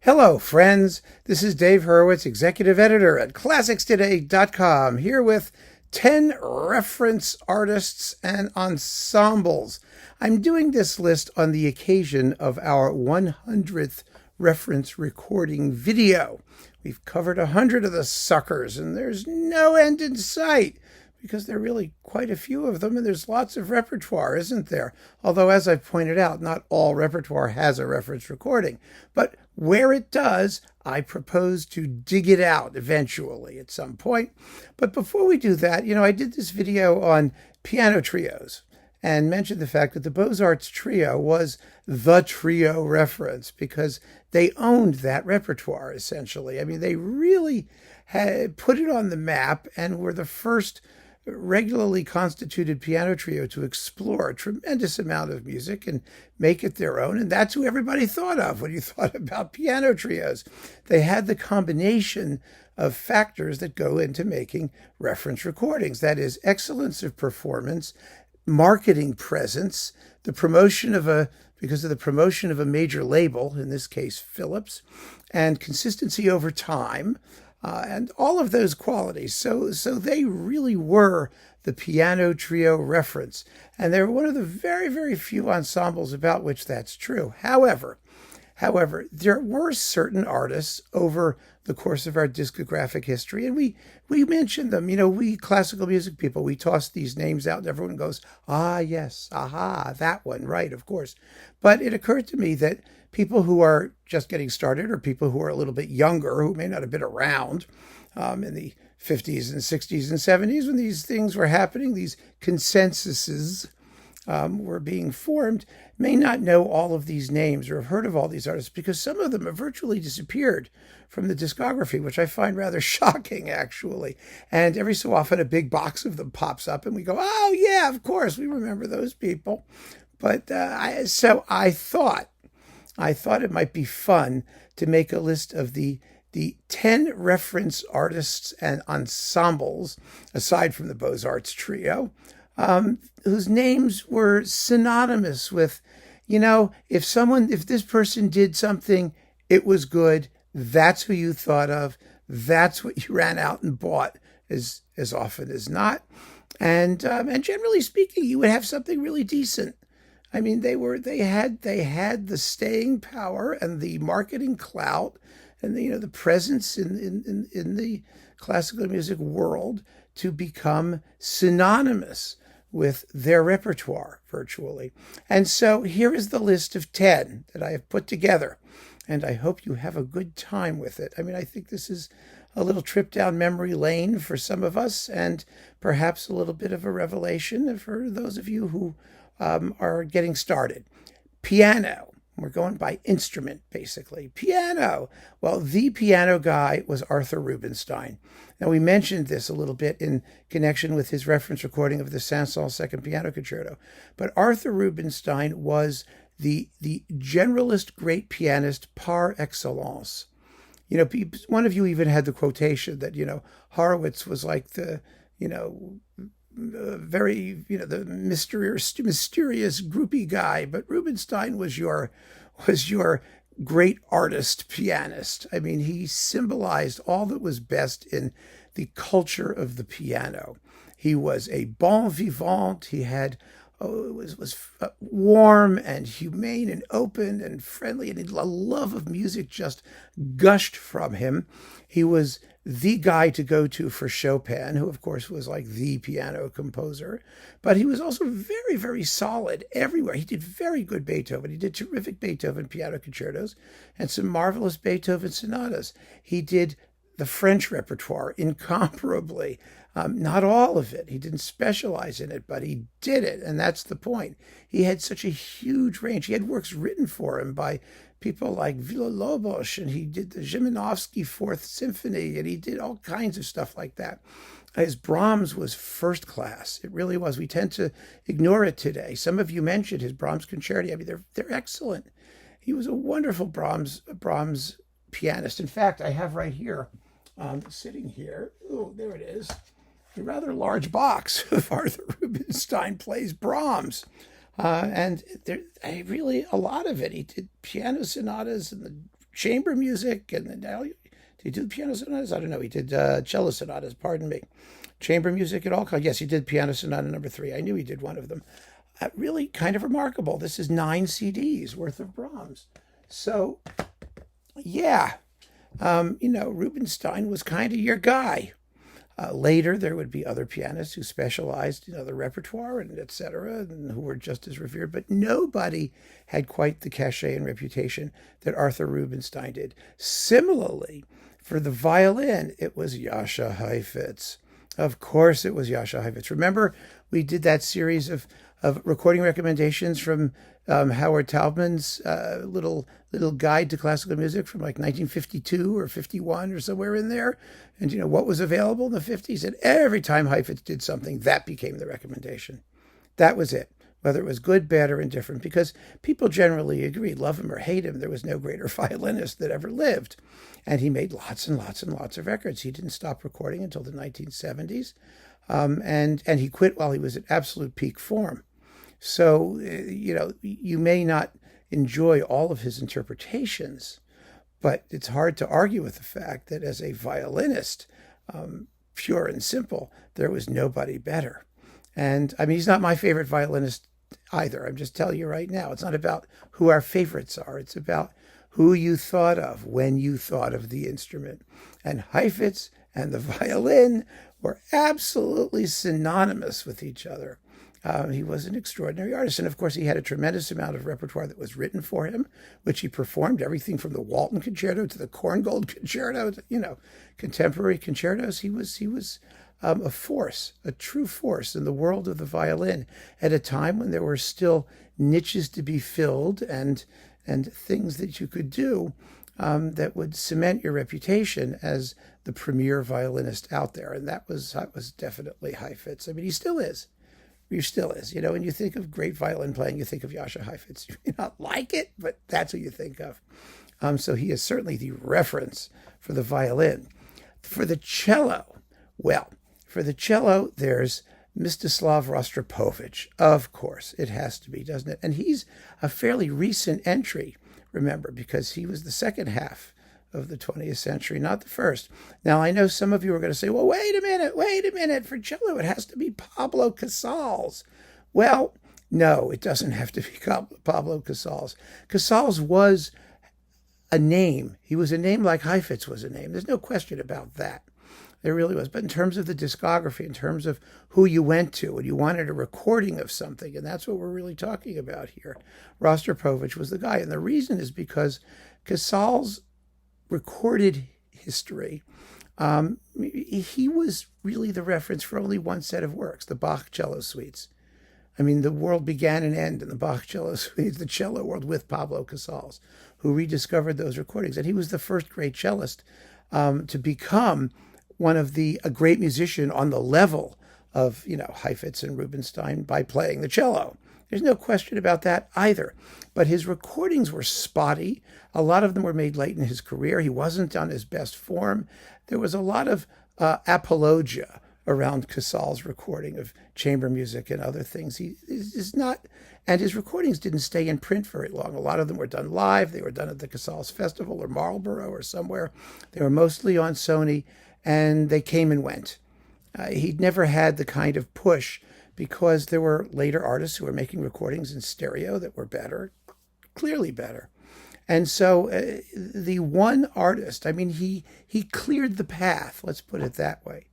Hello, friends. This is Dave Hurwitz, executive editor at ClassicsToday.com, here with 10 reference artists and ensembles. I'm doing this list on the occasion of our 100th reference recording video. We've covered 100 of the suckers, and there's no end in sight, because there are really quite a few of them, and there's lots of repertoire, isn't there? Although, as I've pointed out, not all repertoire has a reference recording. But where it does, I propose to dig it out eventually at some point. But before we do that, I did this video on piano trios and mentioned the fact that the Beaux-Arts trio was the trio reference because they owned that repertoire, essentially. I mean, they really had put it on the map and were the first regularly constituted piano trio to explore a tremendous amount of music and make it their own. And that's who everybody thought of when you thought about piano trios. They had the combination of factors that go into making reference recordings. That is, excellence of performance, marketing presence, because of the promotion of a major label, in this case Philips, and consistency over time. And all of those qualities. So they really were the piano trio reference. And they're one of the very, very few ensembles about which that's true. However, there were certain artists over the course of our discographic history, and we mentioned them. We classical music people, we toss these names out and everyone goes, ah, yes, aha, that one, right, of course. But it occurred to me that people who are just getting started or people who are a little bit younger, who may not have been around in the 50s and 60s and 70s when these things were happening, these consensuses were being formed, may not know all of these names or have heard of all these artists because some of them have virtually disappeared from the discography, which I find rather shocking, actually. And every so often a big box of them pops up and we go, oh, yeah, of course, we remember those people. But so I thought it might be fun to make a list of the 10 reference artists and ensembles, aside from the Beaux-Arts trio, whose names were synonymous with, if this person did something, it was good, that's who you thought of, that's what you ran out and bought as often as not. And generally speaking, you would have something really decent. I mean, they had the staying power and the marketing clout and the presence in the classical music world to become synonymous with their repertoire virtually. And so here is the list of 10 that I have put together, and I hope you have a good time with it. I mean, I think this is a little trip down memory lane for some of us, and perhaps a little bit of a revelation for those of you who are getting started. Piano. We're going by instrument, basically. Piano. Well, the piano guy was Arthur Rubinstein. Now, we mentioned this a little bit in connection with his reference recording of the Saint-Saëns Second Piano Concerto. But Arthur Rubinstein was the generalist great pianist par excellence. One of you even had the quotation that, Horowitz was like the, the mysterious groupie guy, but Rubinstein was your great artist pianist. I mean, he symbolized all that was best in the culture of the piano. He was a bon vivant. He had was warm and humane and open and friendly, and a love of music just gushed from him. He was the guy to go to for Chopin, who of course was like the piano composer, but he was also very, very solid everywhere. He did very good Beethoven. He did terrific Beethoven piano concertos and some marvelous Beethoven sonatas. He did the French repertoire incomparably. Not all of it. He didn't specialize in it, but he did it, and that's the point. He had such a huge range. He had works written for him by people like Villa-Lobos, and he did the Zhimanovsky Fourth Symphony, and he did all kinds of stuff like that. His Brahms was first class. It really was. We tend to ignore it today. Some of you mentioned his Brahms concerti. I mean, they're excellent. He was a wonderful Brahms pianist. In fact, I have right here, sitting here, oh, there it is, a rather large box of Arthur Rubinstein plays Brahms. And there really a lot of it. He did piano sonatas and the chamber music, and now did he do piano sonatas? I don't know. He did cello sonatas. Pardon me. Chamber music at all kinds. Yes, he did Piano Sonata number 3. I knew he did one of them. Really kind of remarkable. This is 9 CDs worth of Brahms. So, yeah, Rubinstein was kind of your guy. Later, there would be other pianists who specialized in other repertoire and et cetera, and who were just as revered, but nobody had quite the cachet and reputation that Arthur Rubinstein did. Similarly, for the violin, it was Jascha Heifetz. Of course it was Jascha Heifetz. Remember, we did that series of recording recommendations from Howard Taubman's little guide to classical music from like 1952 or 51 or somewhere in there. And what was available in the 50s? And every time Heifetz did something, that became the recommendation. That was it. Whether it was good, bad, or indifferent, because people generally agree, love him or hate him, there was no greater violinist that ever lived. And he made lots and lots and lots of records. He didn't stop recording until the 1970s. And he quit while he was at absolute peak form. So, you may not enjoy all of his interpretations, but it's hard to argue with the fact that as a violinist, pure and simple, there was nobody better. And he's not my favorite violinist either. I'm just telling you right now, it's not about who our favorites are. It's about who you thought of when you thought of the instrument. And Heifetz and the violin were absolutely synonymous with each other. He was an extraordinary artist. And of course, he had a tremendous amount of repertoire that was written for him, which he performed, everything from the Walton Concerto to the Korngold Concerto, contemporary concertos. He was a force, a true force in the world of the violin at a time when there were still niches to be filled and things that you could do that would cement your reputation as the premier violinist out there. And that was definitely Heifetz. He still is. He still is. When you think of great violin playing, you think of Jascha Heifetz. You may not like it, but that's what you think of. So he is certainly the reference for the violin. For the cello, there's Mstislav Rostropovich. Of course, it has to be, doesn't it? And he's a fairly recent entry, remember, because he was the second half of the 20th century, not the first. Now, I know some of you are going to say, well, wait a minute. For cello, it has to be Pablo Casals. Well, no, it doesn't have to be Pablo Casals. Casals was a name. He was a name like Heifetz was a name. There's no question about that. There really was. But in terms of the discography, in terms of who you went to and you wanted a recording of something, and that's what we're really talking about here, Rostropovich was the guy. And the reason is because Casals recorded history. He was really the reference for only one set of works, the Bach cello suites. The world began and ended in the Bach cello suites, the cello world, with Pablo Casals, who rediscovered those recordings. And he was the first great cellist to become a great musician on the level of, Heifetz and Rubinstein by playing the cello. There's no question about that either. But his recordings were spotty. A lot of them were made late in his career. He wasn't on his best form. There was a lot of apologia around Casals' recording of chamber music and other things. He is not, and his recordings didn't stay in print very long. A lot of them were done live. They were done at the Casals Festival or Marlborough or somewhere. They were mostly on Sony, and they came and went. He'd never had the kind of push, because there were later artists who were making recordings in stereo that were better, clearly better. And so the one artist, he cleared the path, let's put it that way,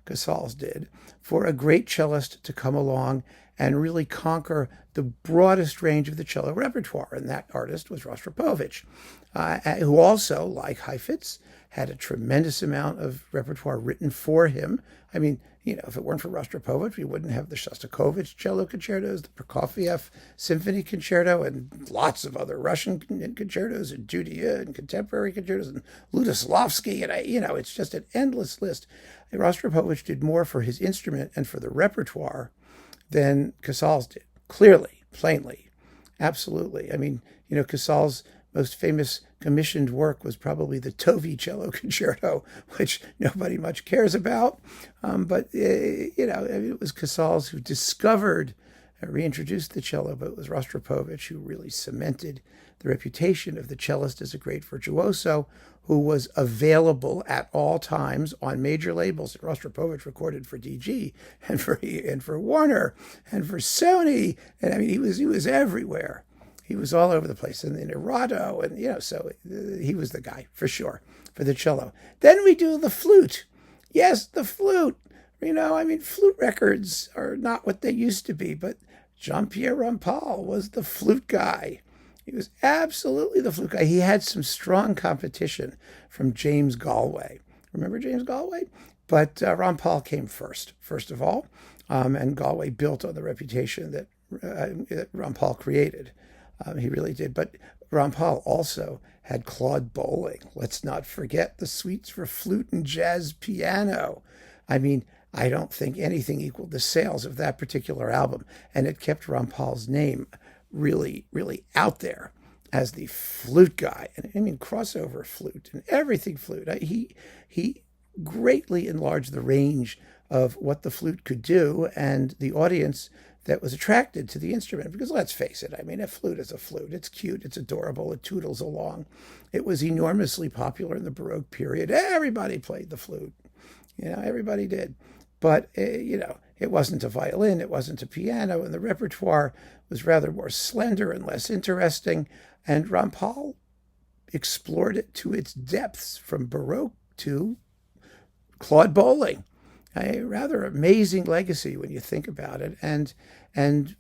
Casals did, for a great cellist to come along and really conquer the broadest range of the cello repertoire. And that artist was Rostropovich, who also, like Heifetz, had a tremendous amount of repertoire written for him. If it weren't for Rostropovich, we wouldn't have the Shostakovich cello concertos, the Prokofiev Symphony Concerto, and lots of other Russian concertos, and Judia, and contemporary concertos, and Lutoslawski, and it's just an endless list. And Rostropovich did more for his instrument and for the repertoire than Casals did, clearly, plainly, absolutely. Casals' most famous commissioned work was probably the Tovi cello concerto, which nobody much cares about. But it was Casals who discovered reintroduced the cello, but it was Rostropovich who really cemented the reputation of the cellist as a great virtuoso who was available at all times on major labels. Rostropovich recorded for DG and for Warner and for Sony, and I mean he was everywhere. He was all over the place, and in Irado, and so he was the guy for sure for the cello. Then we do the flute. Yes, the flute. Flute records are not what they used to be, but Jean-Pierre Rampal was the flute guy. He was absolutely the flute guy. He had some strong competition from James Galway. Remember James Galway? But Rampal came first of all, and Galway built on the reputation that Rampal created. He really did. But Rampal also had Claude Bowling. Let's not forget the suites for flute and jazz piano. I don't think anything equaled the sales of that particular album, and it kept Rampal's name really, really out there as the flute guy. And crossover flute and everything flute. He greatly enlarged the range of what the flute could do and the audience that was attracted to the instrument. Because let's face it, a flute is a flute. It's cute, it's adorable, it tootles along. It was enormously popular in the Baroque period. Everybody played the flute. Everybody did. But, it wasn't a violin, it wasn't a piano, and the repertoire was rather more slender and less interesting. And Rampal explored it to its depths, from Baroque to Claude Bowling. A rather amazing legacy when you think about it. And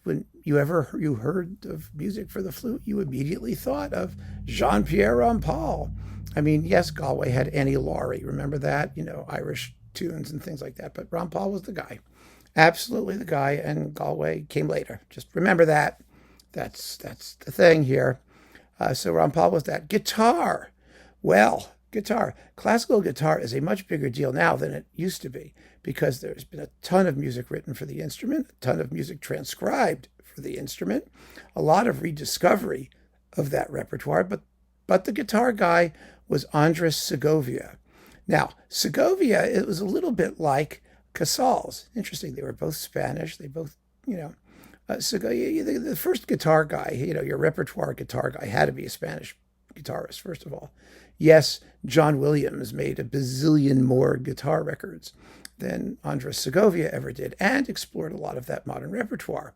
when you heard of music for the flute, you immediately thought of Jean-Pierre Rampal. Yes, Galway had Annie Laurie. Remember that? Irish tunes and things like that. But Rampal was the guy. Absolutely the guy. And Galway came later. Just remember that. That's the thing here. So Rampal was that. Guitar. Well, guitar. Classical guitar is a much bigger deal now than it used to be, because there's been a ton of music written for the instrument, a ton of music transcribed for the instrument, a lot of rediscovery of that repertoire. But the guitar guy was Andrés Segovia. Now, Segovia, it was a little bit like Casals. Interesting, they were both Spanish. They both, Segovia, the first guitar guy, your repertoire guitar guy had to be a Spanish guitarist, first of all. Yes, John Williams made a bazillion more guitar records than Andrés Segovia ever did, and explored a lot of that modern repertoire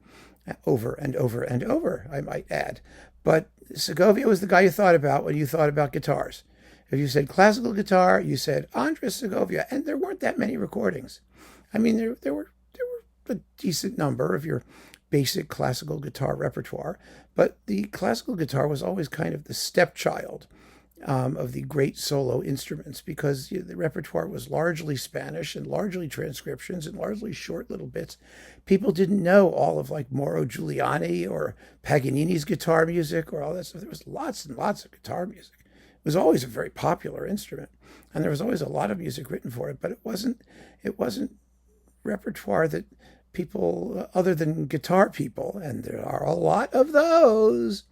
over and over and over, I might add. But Segovia was the guy you thought about when you thought about guitars. If you said classical guitar, you said Andrés Segovia, and there weren't that many recordings. There were a decent number of your basic classical guitar repertoire, but the classical guitar was always kind of the stepchild of the great solo instruments, because the repertoire was largely Spanish and largely transcriptions and largely short little bits. People didn't know all of Mauro Giuliani or Paganini's guitar music or all that stuff. There was lots and lots of guitar music. It was always a very popular instrument, and there was always a lot of music written for it, but it wasn't repertoire that people other than guitar people, and there are a lot of those,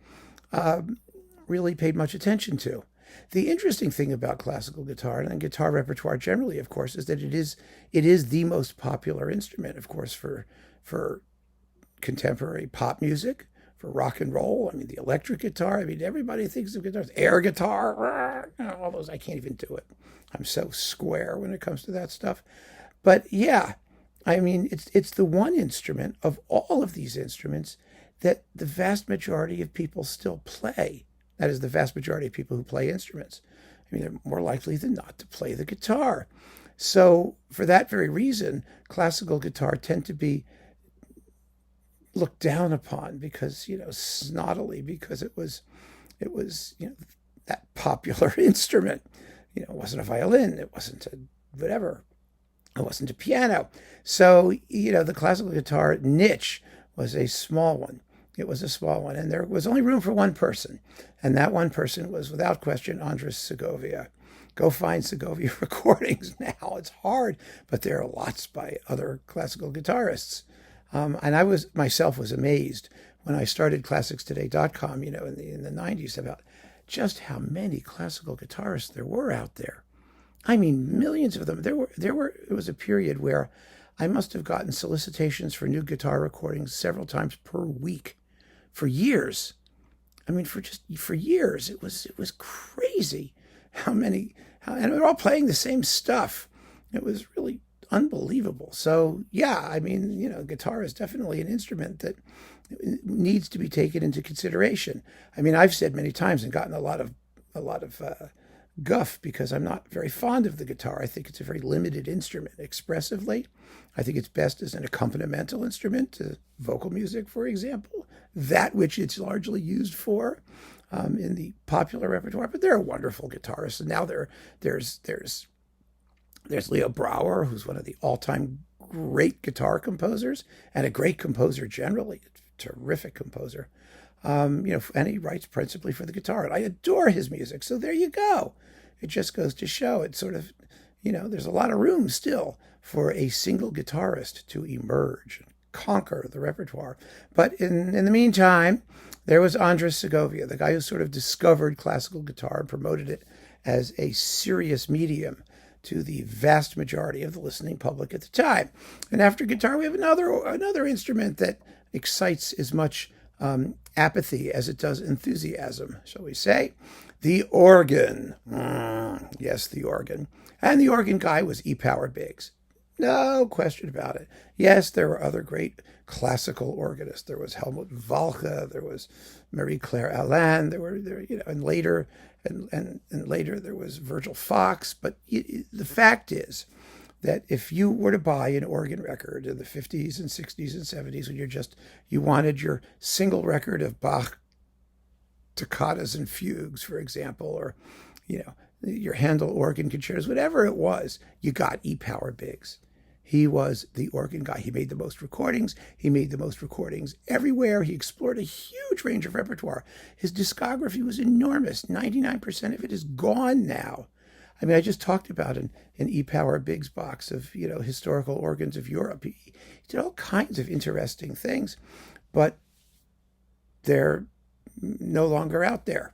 really paid much attention to. The interesting thing about classical guitar and guitar repertoire generally, of course, is that it is the most popular instrument, of course, for contemporary pop music, for rock and roll. The electric guitar. Everybody thinks of guitars. Air guitar, all those. I can't even do it. I'm so square when it comes to that stuff. But yeah, it's the one instrument of all of these instruments that the vast majority of people still play. That is, the vast majority of people who play instruments. They're more likely than not to play the guitar. So for that very reason, classical guitar tend to be looked down upon, because, snottily, because it was that popular instrument. It wasn't a violin. It wasn't a whatever. It wasn't a piano. So, the classical guitar niche was a small one. It was a small one, and there was only room for one person, and that one person was, without question, Andrés Segovia. Go find Segovia recordings now. It's hard, but there are lots by other classical guitarists. And I was amazed when I started ClassicsToday.com, in the 90s, about just how many classical guitarists there were out there. Millions of them. It was a period where I must have gotten solicitations for new guitar recordings several times per week for years. I mean, for years, it was crazy and they're all playing the same stuff. It was really unbelievable. So yeah, I mean, guitar is definitely an instrument that needs to be taken into consideration. I mean, I've said many times and gotten a lot of guff because I'm not very fond of the guitar. I think it's a very limited instrument expressively. I think it's best as an accompanimental instrument to vocal music, for example, that which it's largely used for in the popular repertoire. But there are wonderful guitarists, and now there's Leo Brouwer, who's one of the all-time great guitar composers and a great composer generally, a terrific composer. And he writes principally for the guitar, and I adore his music. So there you go. It just goes to show it's sort of, there's a lot of room still for a single guitarist to emerge and conquer the repertoire. But in the meantime, there was Andrés Segovia, the guy who sort of discovered classical guitar and promoted it as a serious medium to the vast majority of the listening public at the time. And after guitar, we have another instrument that excites as much apathy as it does enthusiasm, shall we say. The organ. Yes, the organ. And the organ guy was E. Power Biggs. No question about it. Yes, there were other great classical organists. There was Helmut Walche, there was Marie-Claire Alain, and later there was Virgil Fox. But the fact is that if you were to buy an organ record in the 50s and 60s and 70s when you wanted your single record of Bach toccatas and fugues, for example, or, your Handel organ concertos, whatever it was, you got E. Power Biggs. He was the organ guy. He made the most recordings. He made the most recordings everywhere. He explored a huge range of repertoire. His discography was enormous. 99% of it is gone now. I mean, I just talked about an E. Power Biggs box of, historical organs of Europe. He did all kinds of interesting things, but they're no longer out there.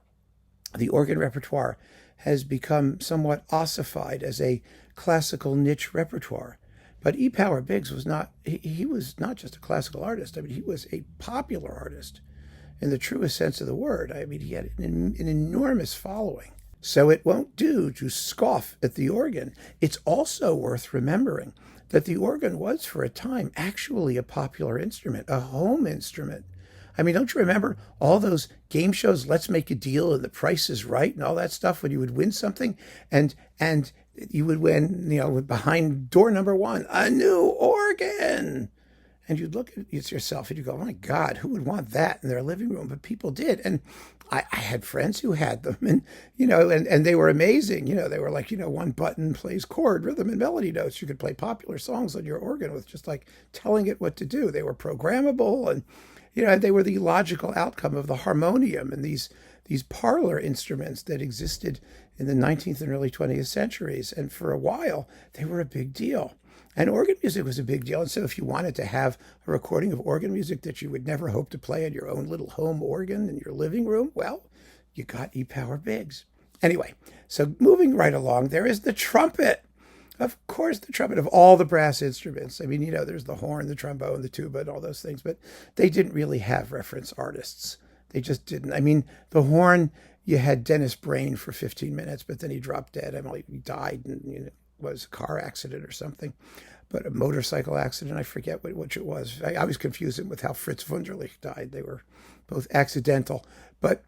The organ repertoire has become somewhat ossified as a classical niche repertoire. But E. Power Biggs was not, he was not just a classical artist. I mean, he was a popular artist in the truest sense of the word. I mean, he had an enormous following. So it won't do to scoff at the organ. It's also worth remembering that the organ was for a time actually a popular instrument, a home instrument. I mean, don't you remember all those game shows, Let's Make a Deal and The Price is Right and all that stuff when you would win something and you would win, behind door number 1, a new organ. And you'd look at yourself and you go, oh my God, who would want that in their living room? But people did. And I had friends who had them and, and they were amazing. They were like, one button plays chord, rhythm, and melody notes. You could play popular songs on your organ with just like telling it what to do. They were programmable and, they were the logical outcome of the harmonium and these parlor instruments that existed in the 19th and early 20th centuries. And for a while, they were a big deal. And organ music was a big deal. And so if you wanted to have a recording of organ music that you would never hope to play on your own little home organ in your living room, well, you got E. Power Biggs. Anyway, so moving right along, there is the trumpet. Of course, the trumpet of all the brass instruments. I mean, there's the horn, the trombone, the tuba, and all those things, but they didn't really have reference artists. They just didn't. I mean, the horn, you had Dennis Brain for 15 minutes, but then he dropped dead. I mean, he died and, was a car accident or something, but a motorcycle accident. I forget which it was. I always confuse him with how Fritz Wunderlich died. They were both accidental, but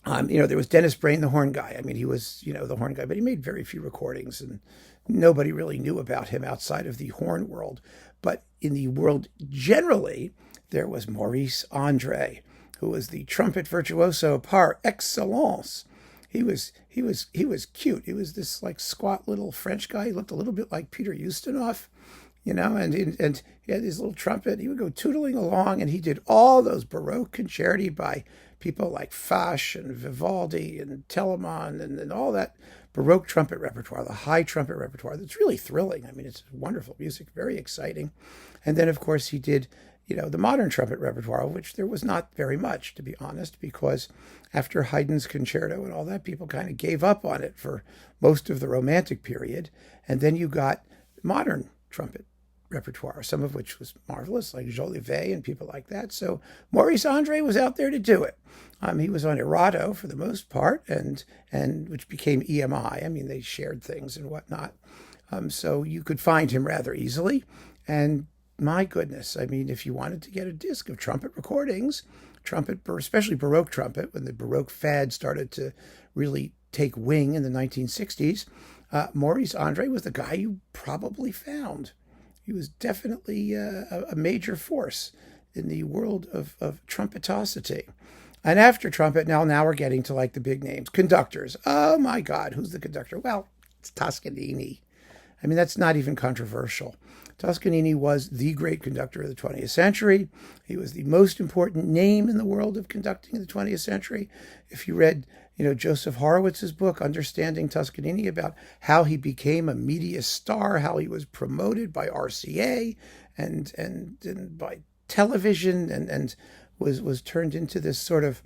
there was Dennis Brain, the horn guy. I mean, he was, the horn guy, but he made very few recordings and nobody really knew about him outside of the horn world. But in the world generally, there was Maurice André, who was the trumpet virtuoso par excellence. He was cute. He was this like squat little French guy. He looked a little bit like Peter Ustinov, and he had his little trumpet. He would go tootling along, and he did all those Baroque concerti by people like Fasch and Vivaldi and Telemann and all that Baroque trumpet repertoire, the high trumpet repertoire. That's really thrilling. I mean, it's wonderful music, very exciting. And then, of course, he did, the modern trumpet repertoire, of which there was not very much, to be honest, because after Haydn's concerto and all that, people kind of gave up on it for most of the Romantic period. And then you got modern trumpet repertoire, some of which was marvelous, like Jolivet and people like that. So Maurice André was out there to do it. He was on Erato for the most part, and which became EMI. I mean, they shared things and whatnot. So you could find him rather easily. And my goodness, I mean, if you wanted to get a disc of trumpet recordings, trumpet, especially Baroque trumpet, when the Baroque fad started to really take wing in the 1960s, Maurice André was the guy you probably found. He was definitely a major force in the world of trumpetosity. And after trumpet, now we're getting to like the big names. Conductors. Oh my God, who's the conductor? Well, it's Toscanini. I mean, that's not even controversial. Toscanini was the great conductor of the 20th century. He was the most important name in the world of conducting in the 20th century. If you read, Joseph Horowitz's book, Understanding Toscanini, about how he became a media star, how he was promoted by RCA and by television and was turned into this sort of,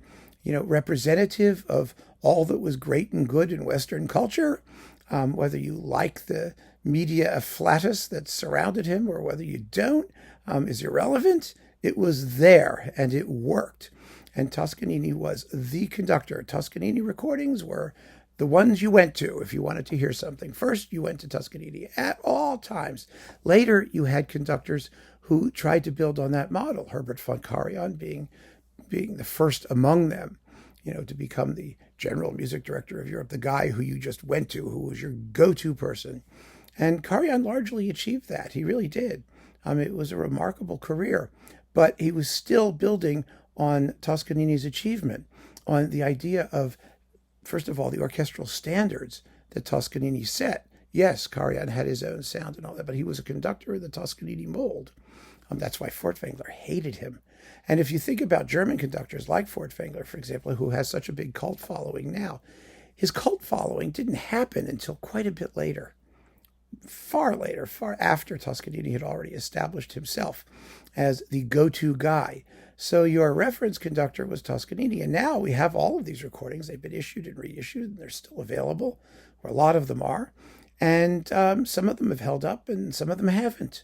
representative of all that was great and good in Western culture, whether you like the media afflatus that surrounded him or whether you don't, is irrelevant. It was there and it worked. And Toscanini was the conductor. Toscanini recordings were the ones you went to if you wanted to hear something. First, you went to Toscanini at all times. Later, you had conductors who tried to build on that model. Herbert von Karajan being the first among them, to become the general music director of Europe, the guy who you just went to, who was your go-to person. And Karajan largely achieved that. He really did. It was a remarkable career, but he was still building on Toscanini's achievement, on the idea of, first of all, the orchestral standards that Toscanini set. Yes, Karajan had his own sound and all that, but he was a conductor of the Toscanini mold. That's why Furtwängler hated him. And if you think about German conductors like Furtwängler, for example, who has such a big cult following now, his cult following didn't happen until quite a bit later. Far later, far after Toscanini had already established himself as the go-to guy. So your reference conductor was Toscanini. And now we have all of these recordings. They've been issued and reissued, and they're still available, or a lot of them are. And some of them have held up, and some of them haven't.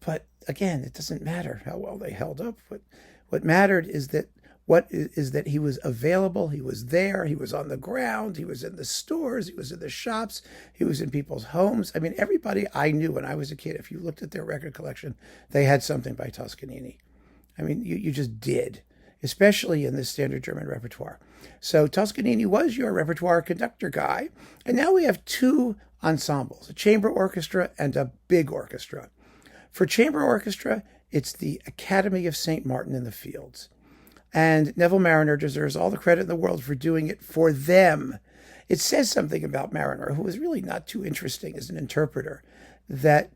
But again, it doesn't matter how well they held up. What mattered is that he was available, he was there, he was on the ground, he was in the stores, he was in the shops, he was in people's homes. I mean, everybody I knew when I was a kid, if you looked at their record collection, they had something by Toscanini. I mean, you just did, especially in the standard German repertoire. So Toscanini was your repertoire conductor guy. And now we have two ensembles, a chamber orchestra and a big orchestra. For chamber orchestra, it's the Academy of St. Martin in the Fields. And Neville Marriner deserves all the credit in the world for doing it for them. It says something about Marriner, who was really not too interesting as an interpreter, that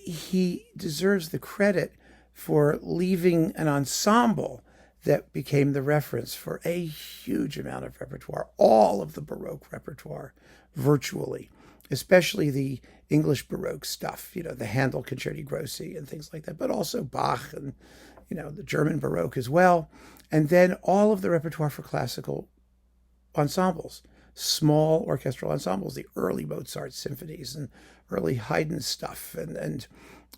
he deserves the credit for leaving an ensemble that became the reference for a huge amount of repertoire, all of the Baroque repertoire, virtually, especially the English Baroque stuff, the Handel Concerti Grossi and things like that, but also Bach and, the German Baroque as well. And then all of the repertoire for classical ensembles, small orchestral ensembles, the early Mozart symphonies and early Haydn stuff and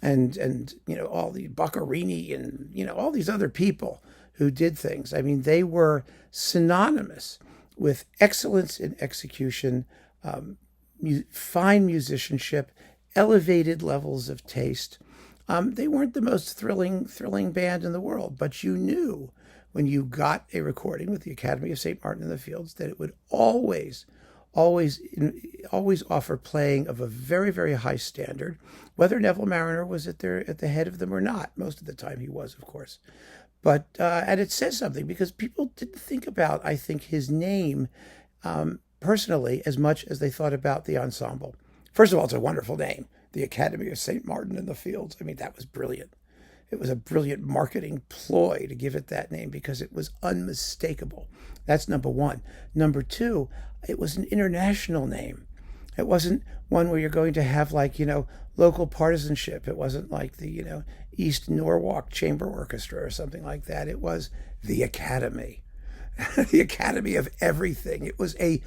all the Boccherini and, all these other people who did things. I mean, they were synonymous with excellence in execution, fine musicianship, elevated levels of taste. They weren't the most thrilling band in the world, but you knew when you got a recording with the Academy of St. Martin in the Fields that it would always offer playing of a very, very high standard, whether Neville Marriner was at the head of them or not. Most of the time he was, of course. But and it says something because people didn't think about, I think, his name personally as much as they thought about the ensemble. First of all, it's a wonderful name, the Academy of St. Martin in the Fields. I mean, that was brilliant. It was a brilliant marketing ploy to give it that name because it was unmistakable. That's number one. Number two, it was an international name. It wasn't one where you're going to have local partisanship. It wasn't like the, East Norwalk Chamber Orchestra or something like that. It was the Academy. the Academy of Everything. It was a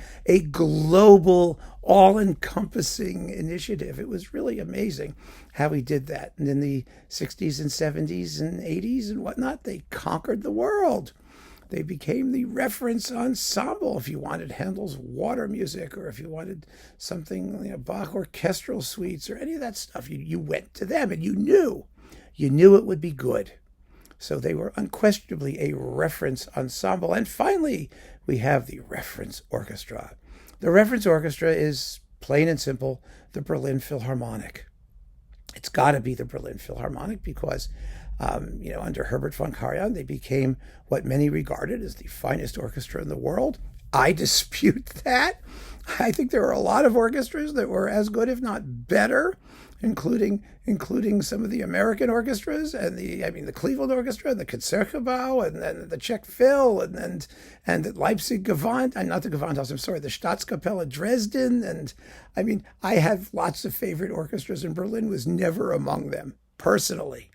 global, all-encompassing initiative. It was really amazing how he did that. And in the 60s and 70s and 80s and whatnot, they conquered the world. They became the reference ensemble if you wanted Handel's water music, or if you wanted something, Bach orchestral suites or any of that stuff. You went to them, and you knew it would be good. So they were unquestionably a reference ensemble. And finally, we have the reference orchestra. The reference orchestra is plain and simple the Berlin Philharmonic. It's got to be the Berlin Philharmonic because under Herbert von Karajan, they became what many regarded as the finest orchestra in the world. I dispute that. I think there are a lot of orchestras that were as good, if not better, including some of the American orchestras and the Cleveland Orchestra and the Concertgebouw and the Czech Phil and the Leipzig Gewand, not the Gewandhaus, I'm sorry, the Staatskapelle Dresden. And I have lots of favorite orchestras, and Berlin was never among them, personally.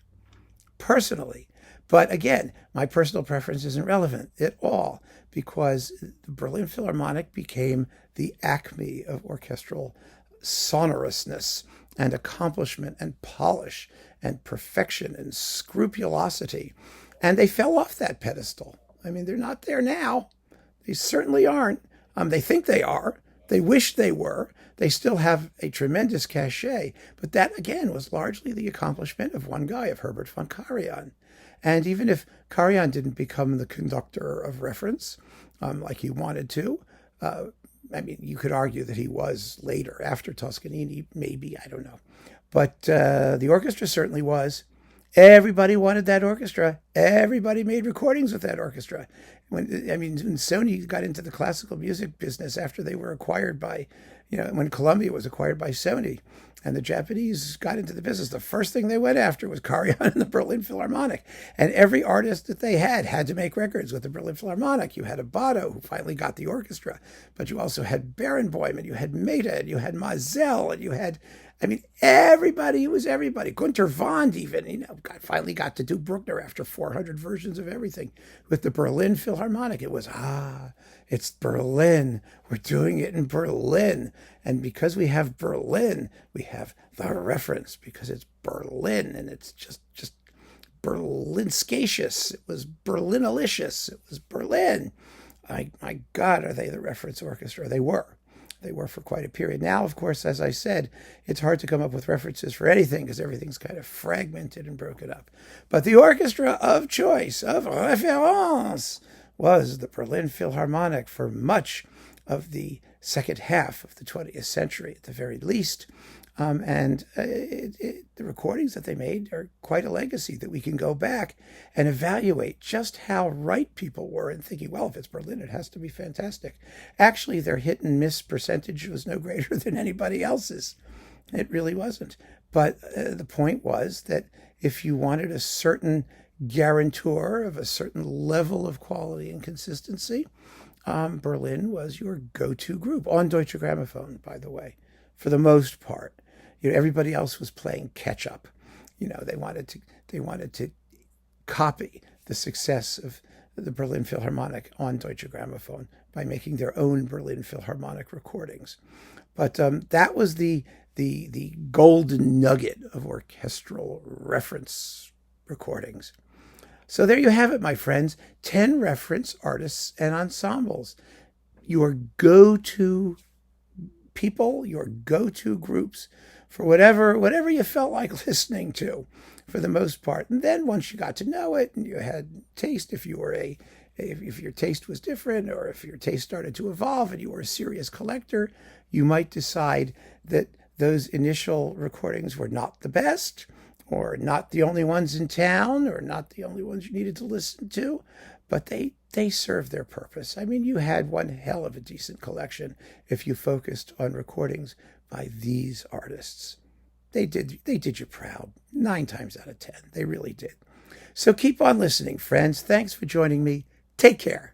But again, my personal preference isn't relevant at all, because the Berlin Philharmonic became the acme of orchestral sonorousness and accomplishment and polish and perfection and scrupulosity. And they fell off that pedestal. They're not there now. They certainly aren't. They think they are. They wish they were. They still have a tremendous cachet. But that, again, was largely the accomplishment of one guy, of Herbert von Karajan. And even if Karajan didn't become the conductor of reference like he wanted to, you could argue that he was later, after Toscanini, maybe, I don't know. But the orchestra certainly was. Everybody wanted that orchestra. Everybody made recordings with that orchestra. When Sony got into the classical music business after they were acquired by, when Columbia was acquired by Sony, and the Japanese got into the business, the first thing they went after was Karajan and the Berlin Philharmonic. And every artist that they had to make records with the Berlin Philharmonic. You had Abbado, who finally got the orchestra, but you also had Barenboim, and you had Maida, and you had Mazel, and you had, everybody. It was everybody. Gunter Wand even, finally got to do Bruckner after 400 versions of everything with the Berlin Philharmonic. It was, it's Berlin. We're doing it in Berlin. And because we have Berlin, we have the reference, because it's Berlin, and it's just Berlinskatious. It was Berlinalicious. It was Berlin. My God, are they the reference orchestra? They were. They were for quite a period. Now, of course, as I said, it's hard to come up with references for anything because everything's kind of fragmented and broken up. But the orchestra of choice, of référence, was the Berlin Philharmonic for much of the second half of the 20th century, at the very least. The recordings that they made are quite a legacy that we can go back and evaluate just how right people were in thinking, well, if it's Berlin, it has to be fantastic. Actually, their hit and miss percentage was no greater than anybody else's. It really wasn't. But the point was that if you wanted a certain guarantor of a certain level of quality and consistency, Berlin was your go-to group, on Deutsche Grammophon, by the way, for the most part. Everybody else was playing catch up. They wanted to copy the success of the Berlin Philharmonic on Deutsche Grammophon by making their own Berlin Philharmonic recordings. But that was the golden nugget of orchestral reference recordings. So there you have it, my friends. 10 reference artists and ensembles. Your go-to people, your go-to groups for whatever you felt like listening to, for the most part. And then once you got to know it and you had taste, if your taste was different, or if your taste started to evolve and you were a serious collector, you might decide that those initial recordings were not the best, or not the only ones in town, or not the only ones you needed to listen to, but they served their purpose. You had one hell of a decent collection if you focused on recordings by these artists. They did you proud, 9 times out of 10. They really did. So keep on listening, friends. Thanks for joining me. Take care.